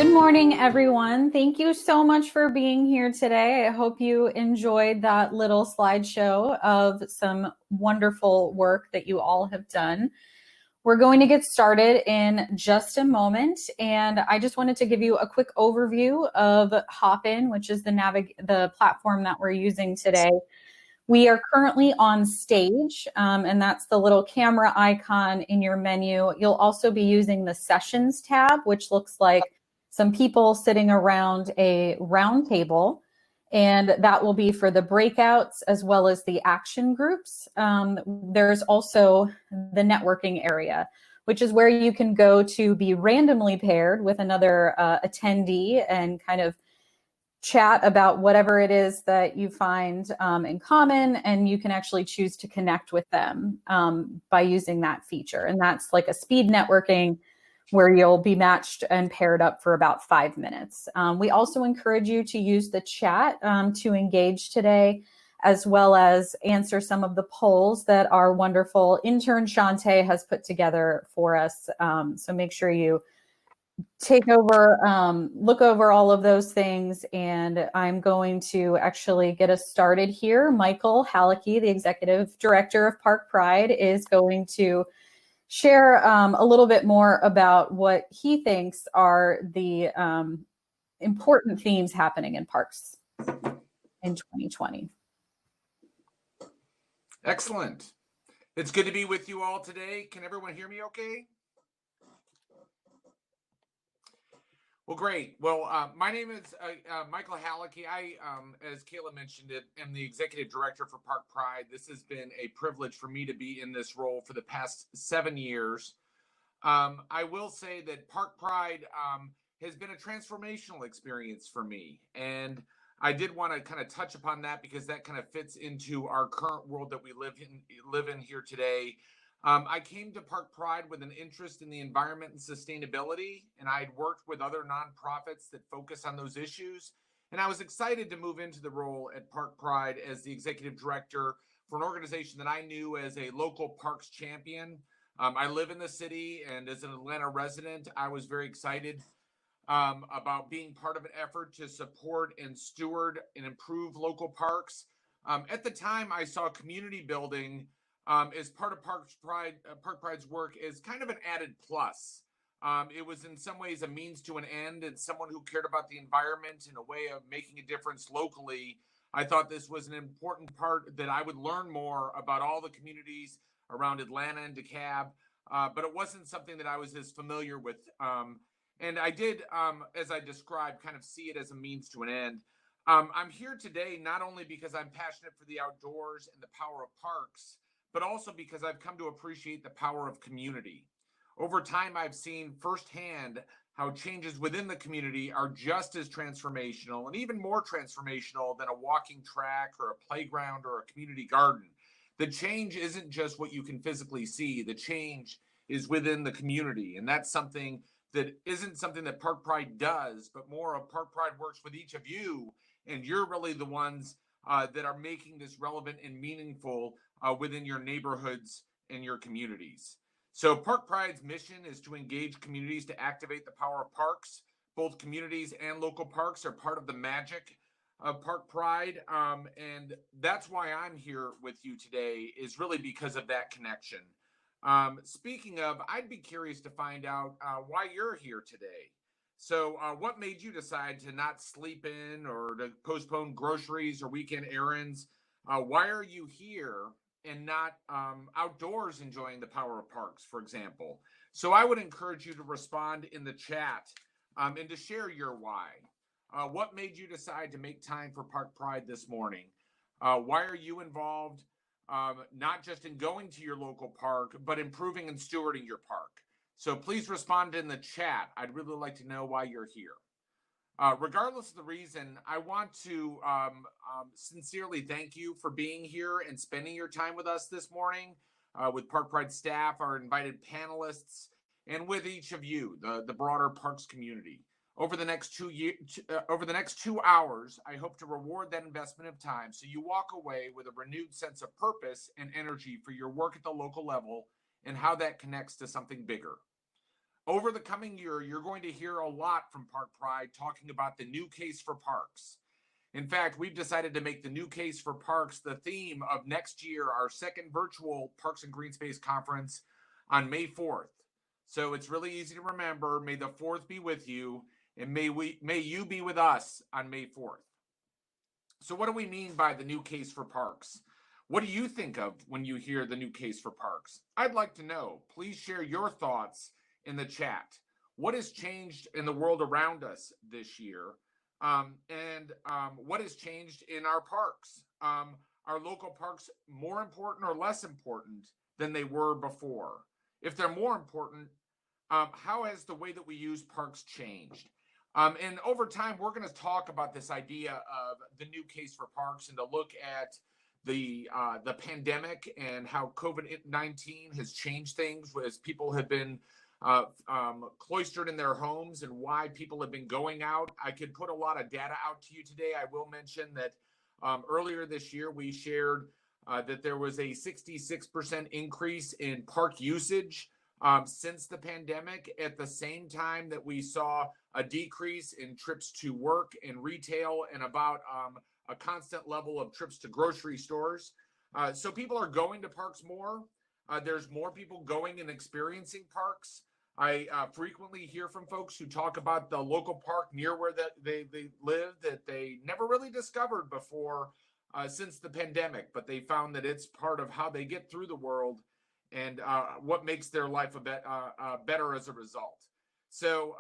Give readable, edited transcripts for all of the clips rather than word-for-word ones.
Good morning, everyone. Thank you so much for being here today. I hope you enjoyed that little slideshow of some wonderful work that you all have done. We're going to get started in just a moment, and I just wanted to give you a quick overview of Hopin, which is the platform that we're using today. We are currently on stage, and that's the little camera icon in your menu. You'll also be using the Sessions tab, which looks like some people sitting around a round table, and that will be for the breakouts as well as the action groups. There's also the networking area, which is where you can go to be randomly paired with another attendee and kind of chat about whatever it is that you find in common, and you can actually choose to connect with them by using that feature. And that's like a speed networking where you'll be matched and paired up for about 5 minutes. We also encourage you to use the chat to engage today, as well as answer some of the polls that our wonderful intern Shantae has put together for us. So make sure you take over, look over all of those things, and I'm going to actually get us started here. Michael Halicki, the Executive Director of Park Pride, is going to share a little bit more about what he thinks are the important themes happening in parks in 2020. Excellent. It's good to be with you all today. Can everyone hear me okay? Well, great. Well, my name is Michael Halicki. I, as Kayla mentioned it, am the Executive Director for Park Pride. This has been a privilege for me to be in this role for the past 7 years. I will say that Park Pride has been a transformational experience for me. And I did want to kind of touch upon that because that kind of fits into our current world that we live in here today. I came to Park Pride with an interest in the environment and sustainability, and I had worked with other nonprofits that focus on those issues. And I was excited to move into the role at Park Pride as the executive director for an organization that I knew as a local parks champion. I live in the city, and as an Atlanta resident, I was very excited about being part of an effort to support and steward and improve local parks. At the time, I saw community building as part of Park Pride's work as kind of an added plus. It was in some ways a means to an end, and someone who cared about the environment in a way of making a difference locally. I thought this was an important part that I would learn more about all the communities around Atlanta and DeKalb, but it wasn't something that I was as familiar with. And I did, as I described, kind of see it as a means to an end. I'm here today not only because I'm passionate for the outdoors and the power of parks, but also because I've come to appreciate the power of community. Over time, I've seen firsthand how changes within the community are just as transformational and even more transformational than a walking track or a playground or a community garden. The change isn't just what you can physically see. The change is within the community. And that's something that isn't something that Park Pride does, but more of Park Pride works with each of you. And you're really the ones that are making this relevant and meaningful within your neighborhoods and your communities. So Park Pride's mission is to engage communities to activate the power of parks. Both communities and local parks are part of the magic of Park Pride. And that's why I'm here with you today, is really because of that connection. Speaking of, I'd be curious to find out why you're here today. So what made you decide to not sleep in or to postpone groceries or weekend errands? Why are you here and not outdoors enjoying the power of parks, for example? So I would encourage you to respond in the chat and to share your why. What made you decide to make time for Park Pride this morning? Why are you involved, not just in going to your local park, but improving and stewarding your park? So please respond in the chat. I'd really like to know why you're here. Regardless of the reason, I want to sincerely thank you for being here and spending your time with us this morning, with Park Pride staff, our invited panelists, and with each of you, the broader parks community. Over the next 2 hours, I hope to reward that investment of time so you walk away with a renewed sense of purpose and energy for your work at the local level and how that connects to something bigger. Over the coming year, you're going to hear a lot from Park Pride talking about the new case for parks. In fact, we've decided to make the new case for parks the theme of next year, our second virtual Parks and Green Space Conference on May 4th. So it's really easy to remember. May the 4th be with you, and may you be with us on May 4th. So what do we mean by the new case for parks? What do you think of when you hear the new case for parks? I'd like to know. Please share your thoughts in the chat. What has changed in the world around us this year? And what has changed in our parks? Are local parks more important or less important than they were before? If they're more important, how has the way that we use parks changed? And over time, we're going to talk about this idea of the new case for parks and to look at the pandemic and how COVID-19 has changed things as people have been cloistered in their homes and why people have been going out. I could put a lot of data out to you today. I will mention that earlier this year, we shared that there was a 66% increase in park usage since the pandemic, at the same time that we saw a decrease in trips to work and retail and about a constant level of trips to grocery stores. So people are going to parks more. There's more people going and experiencing parks. I frequently hear from folks who talk about the local park near where they live that they never really discovered before since the pandemic, but they found that it's part of how they get through the world and what makes their life better as a result. So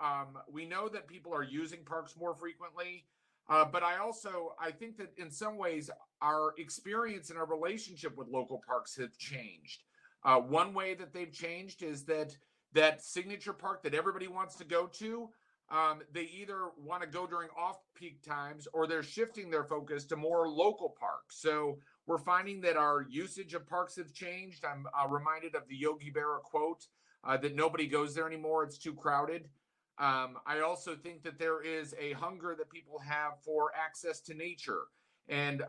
we know that people are using parks more frequently, but I think that in some ways our experience and our relationship with local parks have changed. One way that they've changed is that signature park that everybody wants to go to, they either want to go during off-peak times or they're shifting their focus to more local parks. So we're finding that our usage of parks have changed. I'm reminded of the Yogi Berra quote that nobody goes there anymore. It's too crowded. I also think that there is a hunger that people have for access to nature. And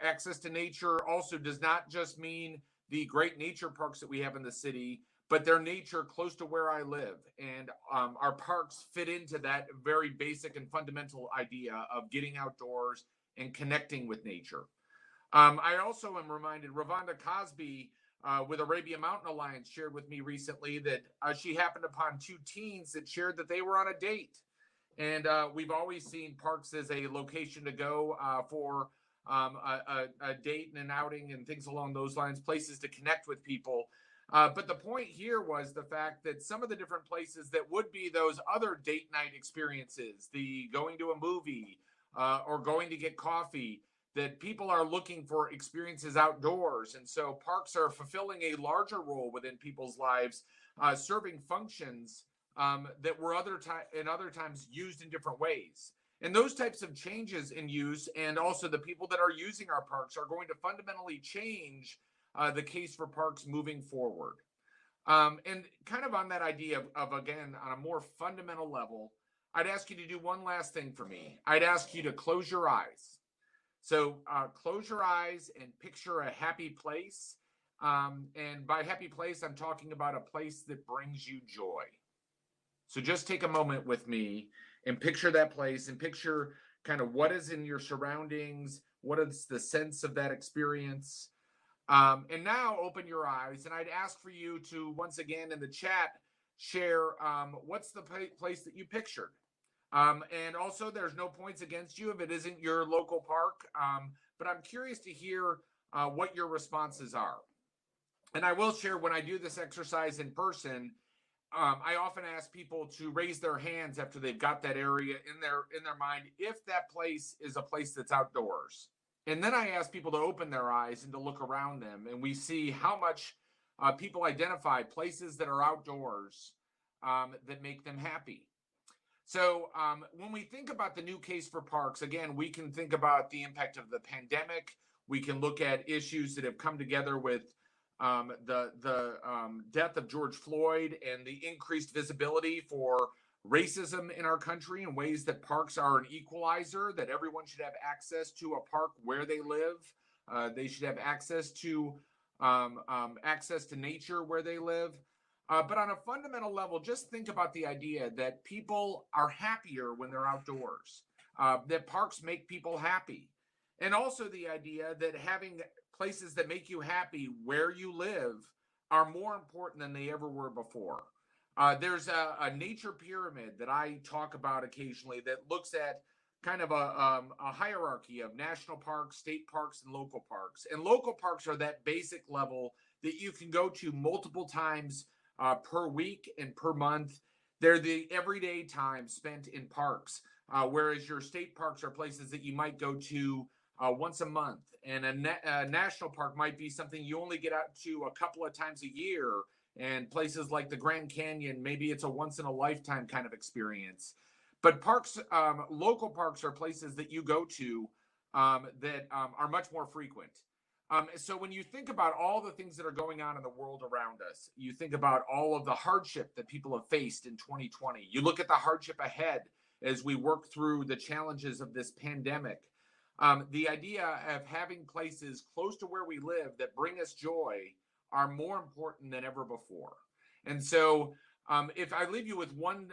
access to nature also does not just mean the great nature parks that we have in the city, but they're nature close to where I live. And our parks fit into that very basic and fundamental idea of getting outdoors and connecting with nature. I also am reminded, Ravonda Cosby with Arabian Mountain Alliance shared with me recently that she happened upon two teens that shared that they were on a date. And we've always seen parks as a location to go for a date and an outing and things along those lines, places to connect with people. But the point here was the fact that some of the different places that would be those other date night experiences, the going to a movie or going to get coffee, that people are looking for experiences outdoors. And so parks are fulfilling a larger role within people's lives, serving functions that were other times used in different ways. And those types of changes in use and also the people that are using our parks are going to fundamentally change the case for parks moving forward. And kind of on that idea of, again, on a more fundamental level, I'd ask you to do one last thing for me. I'd ask you to close your eyes. So close your eyes and picture a happy place. And by happy place, I'm talking about a place that brings you joy. So just take a moment with me and picture that place and picture kind of what is in your surroundings, what is the sense of that experience. And now open your eyes, and I'd ask for you to, once again in the chat, share what's the place that you pictured. And also, there's no points against you if it isn't your local park, but I'm curious to hear what your responses are. And I will share, when I do this exercise in person, I often ask people to raise their hands after they've got that area in their mind, if that place is a place that's outdoors. And then I ask people to open their eyes and to look around them, and we see how much people identify places that are outdoors that make them happy. So when we think about the new case for parks, again, we can think about the impact of the pandemic. We can look at issues that have come together with the death of George Floyd and the increased visibility for racism in our country, in ways that parks are an equalizer, that everyone should have access to a park where they live. They should have access to nature where they live. But on a fundamental level, just think about the idea that people are happier when they're outdoors, that parks make people happy. And also the idea that having places that make you happy where you live are more important than they ever were before. There's a nature pyramid that I talk about occasionally that looks at kind of a hierarchy of national parks, state parks, and local parks. And local parks are that basic level that you can go to multiple times per week and per month. They're the everyday time spent in parks, whereas your state parks are places that you might go to once a month. And a national park might be something you only get out to a couple of times a year. And places like the Grand Canyon, maybe it's a once in a lifetime kind of experience. But parks, local parks are places that you go to that are much more frequent. So when you think about all the things that are going on in the world around us, you think about all of the hardship that people have faced in 2020. You look at the hardship ahead as we work through the challenges of this pandemic. The idea of having places close to where we live that bring us joy are more important than ever before. And so if I leave you with one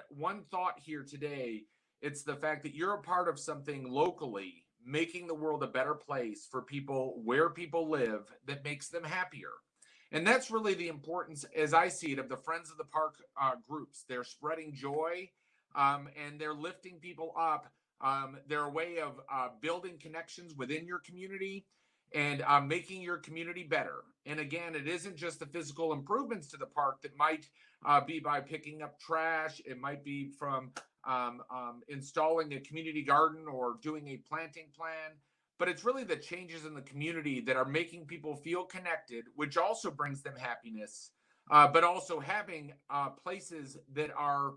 thought here today, it's the fact that you're a part of something locally making the world a better place for people where people live that makes them happier. And that's really the importance, as I see it, of the Friends of the Park groups. They're spreading joy and they're lifting people up. They're a way of building connections within your community and making your community better. And again, it isn't just the physical improvements to the park that might be by picking up trash. It might be from installing a community garden or doing a planting plan. But it's really the changes in the community that are making people feel connected, which also brings them happiness, but also having places that are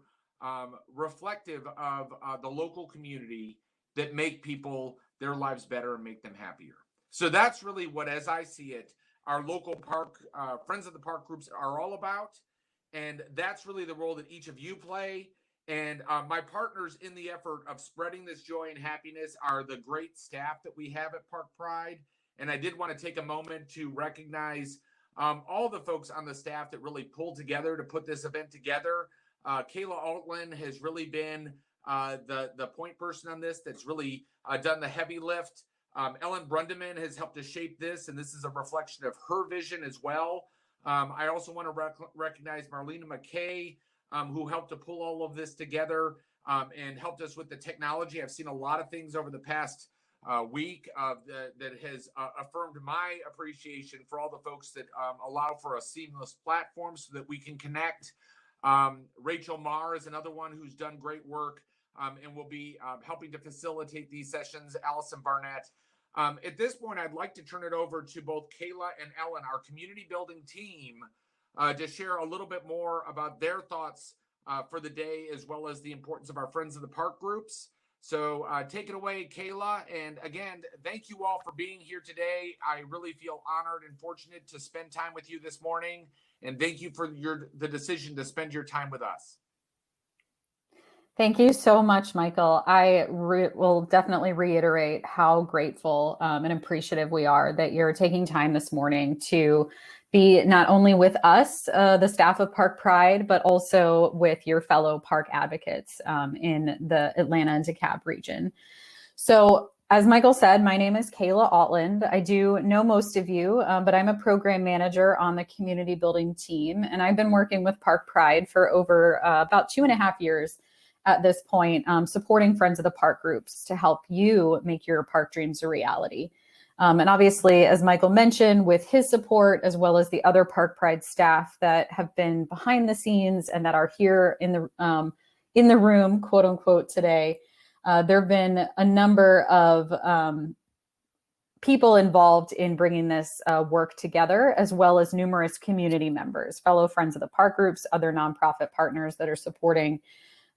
reflective of the local community that make people, their lives better and make them happier. So that's really what, as I see it, our local park, Friends of the Park groups are all about. And that's really the role that each of you play. And my partners in the effort of spreading this joy and happiness are the great staff that we have at Park Pride. And I did want to take a moment to recognize all the folks on the staff that really pulled together to put this event together. Kayla Altland has really been the point person on this that's really done the heavy lift. Ellen Brundeman has helped to shape this, and this is a reflection of her vision as well. I also want to recognize Marlena McKay, who helped to pull all of this together and helped us with the technology. I've seen a lot of things over the past week that has affirmed my appreciation for all the folks that allow for a seamless platform so that we can connect. Rachel Marr is another one who's done great work and will be helping to facilitate these sessions. Allison Barnett. At this point, I'd like to turn it over to both Kayla and Ellen, our community building team, to share a little bit more about their thoughts for the day, as well as the importance of our Friends of the Park groups. So take it away, Kayla. And again, thank you all for being here today. I really feel honored and fortunate to spend time with you this morning. And thank you for the decision to spend your time with us. Thank you so much, Michael. I will definitely reiterate how grateful and appreciative we are that you're taking time this morning to be not only with us, the staff of Park Pride, but also with your fellow park advocates in the Atlanta and DeKalb region. So as Michael said, my name is Kayla Altland. I do know most of you, but I'm a program manager on the community building team. And I've been working with Park Pride for over about 2.5 years at this point, supporting Friends of the Park groups to help you make your park dreams a reality. And obviously, as Michael mentioned, with his support, as well as the other Park Pride staff that have been behind the scenes and that are here in the room, quote unquote, today, there have been a number of people involved in bringing this work together, as well as numerous community members, fellow Friends of the Park groups, other nonprofit partners that are supporting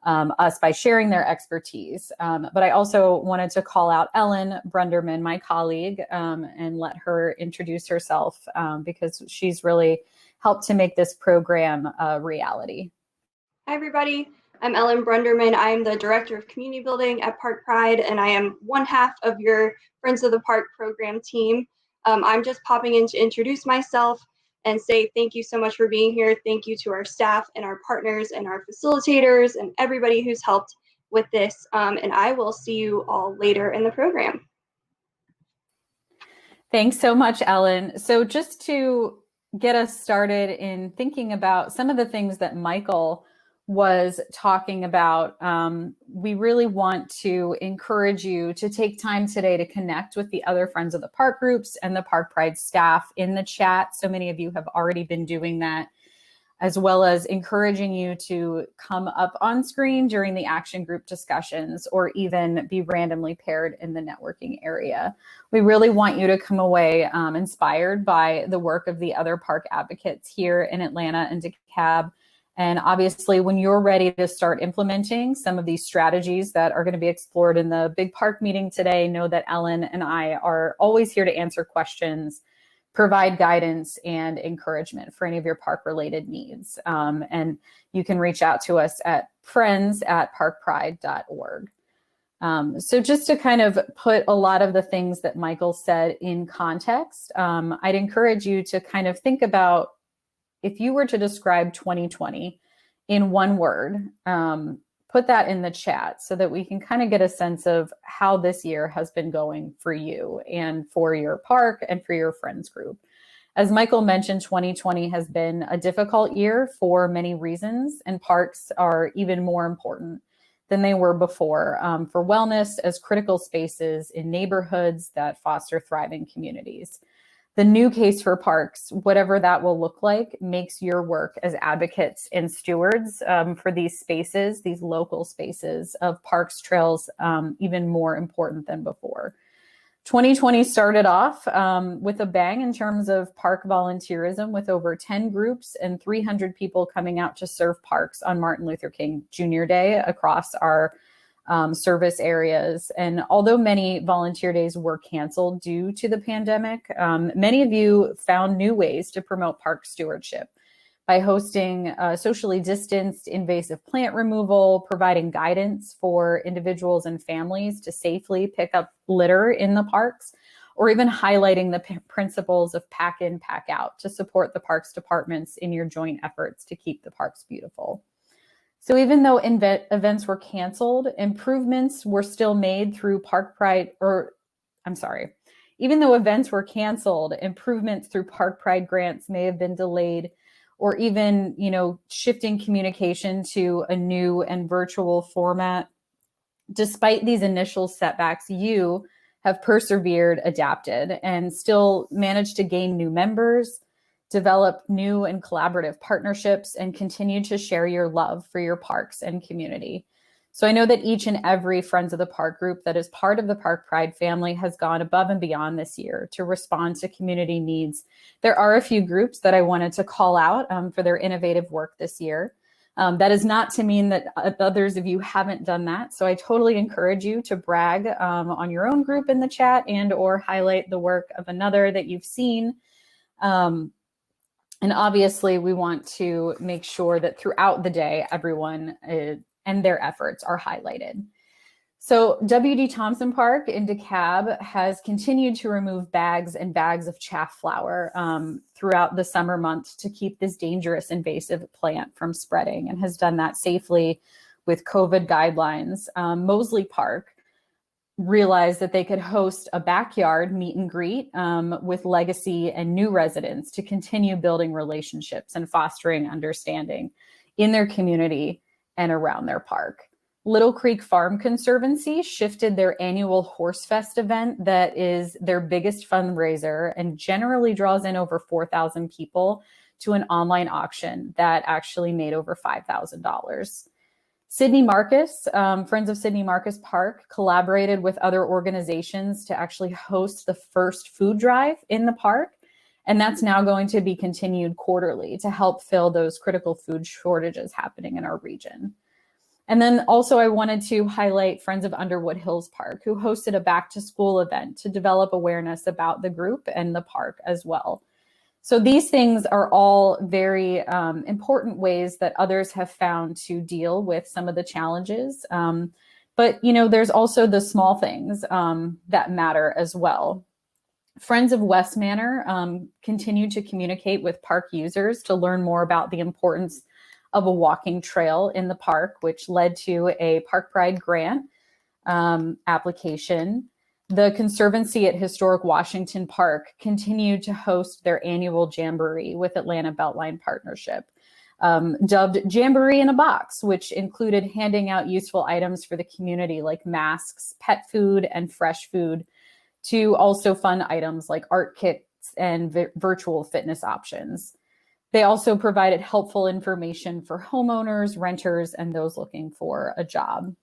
us by sharing their expertise. But I also wanted to call out Ellen Brunderman, my colleague, and let her introduce herself because she's really helped to make this program a reality. Hi, everybody. I'm Ellen Brunderman. I'm the Director of Community Building at Park Pride, and I am one half of your Friends of the Park program team. I'm just popping in to introduce myself and say thank you so much for being here. Thank you to our staff and our partners and our facilitators and everybody who's helped with this. And I will see you all later in the program. Thanks so much, Ellen. So just to get us started in thinking about some of the things that Michael was talking about, we really want to encourage you to take time today to connect with the other Friends of the Park groups and the Park Pride staff in the chat. So many of you have already been doing that, as well as encouraging you to come up on screen during the action group discussions or even be randomly paired in the networking area. We really want you to come away inspired by the work of the other park advocates here in Atlanta and DeKalb. And obviously, when you're ready to start implementing some of these strategies that are going to be explored in the big park meeting today, know that Ellen and I are always here to answer questions, provide guidance and encouragement for any of your park-related needs. And you can reach out to us at friends@parkpride.org. So just to kind of put a lot of the things that Michael said in context, I'd encourage you to kind of think about, if you were to describe 2020 in one word, put that in the chat so that we can kind of get a sense of how this year has been going for you and for your park and for your friends group. As Michael mentioned, 2020 has been a difficult year for many reasons, and parks are even more important than they were before for wellness as critical spaces in neighborhoods that foster thriving communities. The new case for parks, whatever that will look like, makes your work as advocates and stewards for these spaces, these local spaces of parks, trails, even more important than before. 2020 started off with a bang in terms of park volunteerism, with over 10 groups and 300 people coming out to serve parks on Martin Luther King Jr. Day across our service areas. And although many volunteer days were canceled due to the pandemic, many of you found new ways to promote park stewardship by hosting socially distanced invasive plant removal, providing guidance for individuals and families to safely pick up litter in the parks, or even highlighting the principles of pack in, pack out to support the parks departments in your joint efforts to keep the parks beautiful. So even though events were canceled, improvements were still made through Park Pride, even though events were canceled, improvements through Park Pride grants may have been delayed, or even, shifting communication to a new and virtual format. Despite these initial setbacks, you have persevered, adapted, and still managed to gain new members, develop new and collaborative partnerships, and continue to share your love for your parks and community. So I know that each and every Friends of the Park group that is part of the Park Pride family has gone above and beyond this year to respond to community needs. There are a few groups that I wanted to call out for their innovative work this year. That is not to mean that others of you haven't done that. So I totally encourage you to brag on your own group in the chat and or highlight the work of another that you've seen. And obviously, we want to make sure that throughout the day, everyone and their efforts are highlighted. So W.D. Thompson Park in DeKalb has continued to remove bags and bags of chaff flower throughout the summer months to keep this dangerous invasive plant from spreading, and has done that safely with COVID guidelines. Mosley Park realized that they could host a backyard meet and greet with legacy and new residents to continue building relationships and fostering understanding in their community and around their park. Little Creek Farm Conservancy shifted their annual Horse Fest event, that is their biggest fundraiser and generally draws in over 4,000 people, to an online auction that actually made over $5,000. Sidney Marcus, Friends of Sidney Marcus Park, collaborated with other organizations to actually host the first food drive in the park. And that's now going to be continued quarterly to help fill those critical food shortages happening in our region. And then also I wanted to highlight Friends of Underwood Hills Park, who hosted a back to school event to develop awareness about the group and the park as well. So these things are all very important ways that others have found to deal with some of the challenges. But, there's also the small things that matter as well. Friends of West Manor continue to communicate with park users to learn more about the importance of a walking trail in the park, which led to a Park Pride grant application. The Conservancy at Historic Washington Park continued to host their annual Jamboree with Atlanta Beltline Partnership, dubbed Jamboree in a Box, which included handing out useful items for the community like masks, pet food, and fresh food, to also fun items like art kits and virtual fitness options. They also provided helpful information for homeowners, renters, and those looking for a job.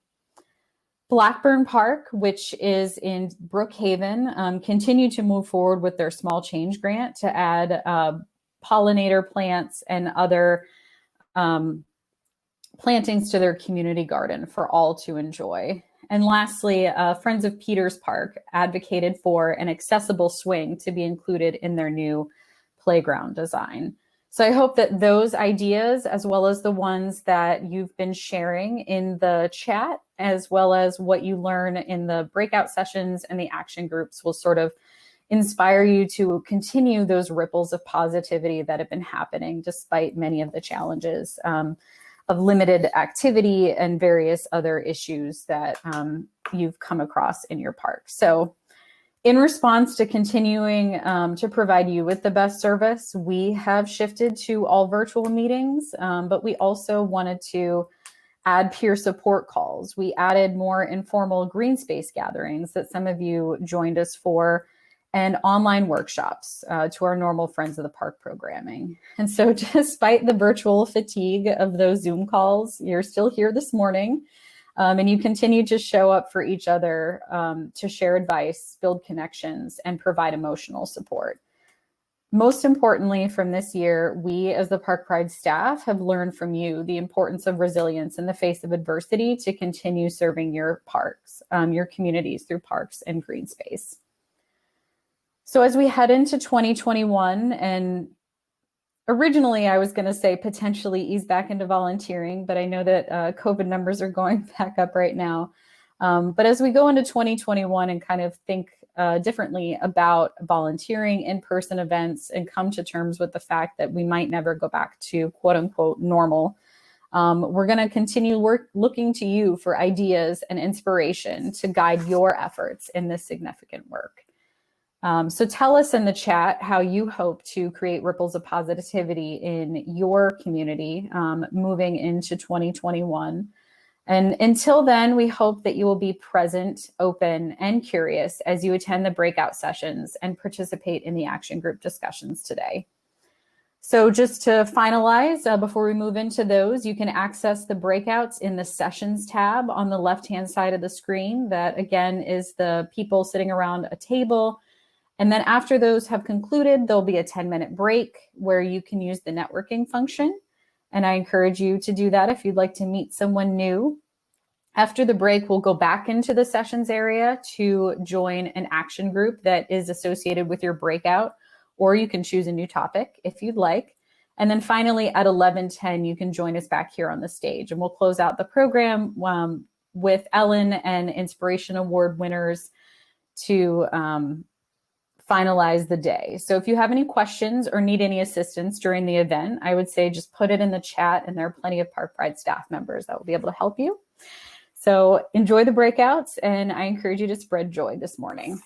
Blackburn Park, which is in Brookhaven, continued to move forward with their small change grant to add pollinator plants and other plantings to their community garden for all to enjoy. And lastly, Friends of Peters Park advocated for an accessible swing to be included in their new playground design. So I hope that those ideas, as well as the ones that you've been sharing in the chat, as well as what you learn in the breakout sessions and the action groups, will sort of inspire you to continue those ripples of positivity that have been happening despite many of the challenges of limited activity and various other issues that you've come across in your park. So in response to continuing to provide you with the best service, we have shifted to all virtual meetings, but we also wanted to add peer support calls. We added more informal green space gatherings that some of you joined us for, and online workshops to our normal Friends of the Park programming. And so despite the virtual fatigue of those Zoom calls, you're still here this morning, and you continue to show up for each other to share advice, build connections, and provide emotional support. Most importantly, from this year, we as the Park Pride staff have learned from you the importance of resilience in the face of adversity to continue serving your parks, your communities through parks and green space. So as we head into 2021, and originally I was going to say potentially ease back into volunteering, but I know that COVID numbers are going back up right now. But as we go into 2021 and kind of think differently about volunteering, in-person events, and come to terms with the fact that we might never go back to quote unquote normal, we're going to continue looking to you for ideas and inspiration to guide your efforts in this significant work. So tell us in the chat how you hope to create ripples of positivity in your community moving into 2021. And until then, we hope that you will be present, open, and curious as you attend the breakout sessions and participate in the action group discussions today. So just to finalize, before we move into those, you can access the breakouts in the sessions tab on the left-hand side of the screen. That again is the people sitting around a table. And then after those have concluded, there'll be a 10-minute break where you can use the networking function. And I encourage you to do that if you'd like to meet someone new. After the break, we'll go back into the sessions area to join an action group that is associated with your breakout, or you can choose a new topic if you'd like. And then finally at 11:10, you can join us back here on the stage, and we'll close out the program with Ellen and Inspiration Award winners to finalize the day. So if you have any questions or need any assistance during the event, I would say just put it in the chat, and there are plenty of Park Pride staff members that will be able to help you. So enjoy the breakouts, and I encourage you to spread joy this morning.